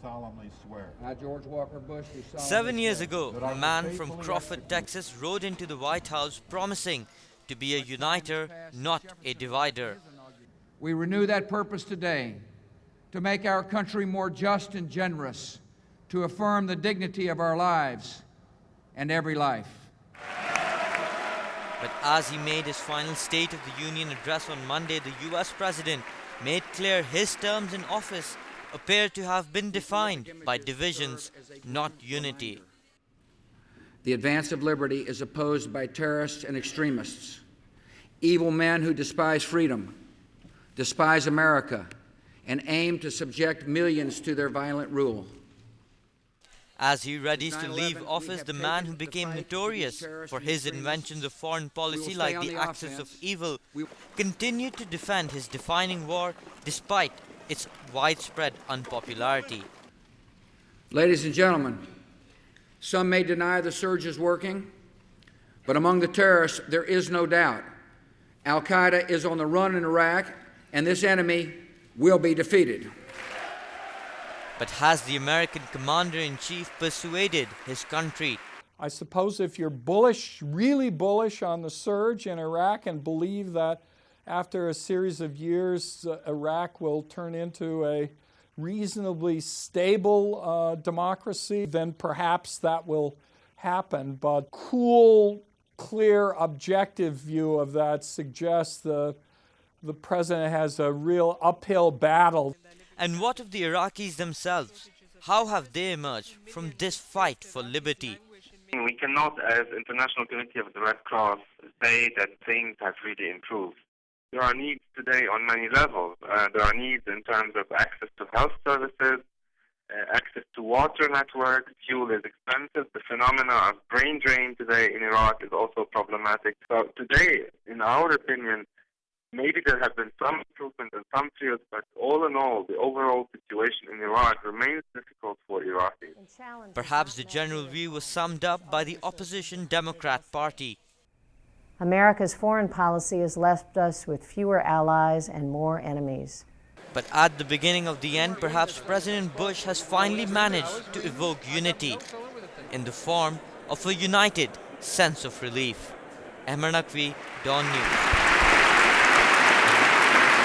solemnly swear. I, George Walker Bush, do solemnly 7 years swear ago, that I a will man from faithfully Crawford, execute Texas rode into the White House promising to be a uniter, not a divider. We renew that purpose today to make our country more just and generous, to affirm the dignity of our lives and every life. But as he made his final State of the Union address on Monday, the US president made clear his terms in office appear to have been defined by divisions, not unity. The advance of liberty is opposed by terrorists and extremists, evil men who despise freedom, despise America, and aim to subject millions to their violent rule. As he readies to leave office, the man who became notorious for his inventions of foreign policy like the axis of evil continued to defend his defining war despite its widespread unpopularity. Ladies and gentlemen, some may deny the surge is working, but among the terrorists, there is no doubt. Al-Qaeda is on the run in Iraq, and this enemy will be defeated. But has the American commander-in-chief persuaded his country? I suppose if you're bullish, really bullish on the surge in Iraq and believe that after a series of years, Iraq will turn into a reasonably stable democracy, then perhaps that will happen. But cool, clear, objective view of that suggests the president has a real uphill battle. And what of the Iraqis themselves? How have they emerged from this fight for liberty? We cannot, as International Committee of the Red Cross, say that things have really improved. There are needs today on many levels. There are needs in terms of access to health services, access to water networks. Fuel is expensive. The phenomena of brain drain today in Iraq is also problematic. So today, in our opinion, maybe there have been some improvement in some fields, but all in all, the overall situation in Iraq remains difficult for Iraqis. Perhaps the general view was summed up by the opposition Democrat Party. America's foreign policy has left us with fewer allies and more enemies. But at the beginning of the end, perhaps President Bush has finally managed to evoke unity in the form of a united sense of relief. Ahmed Naqvi, Dawn News.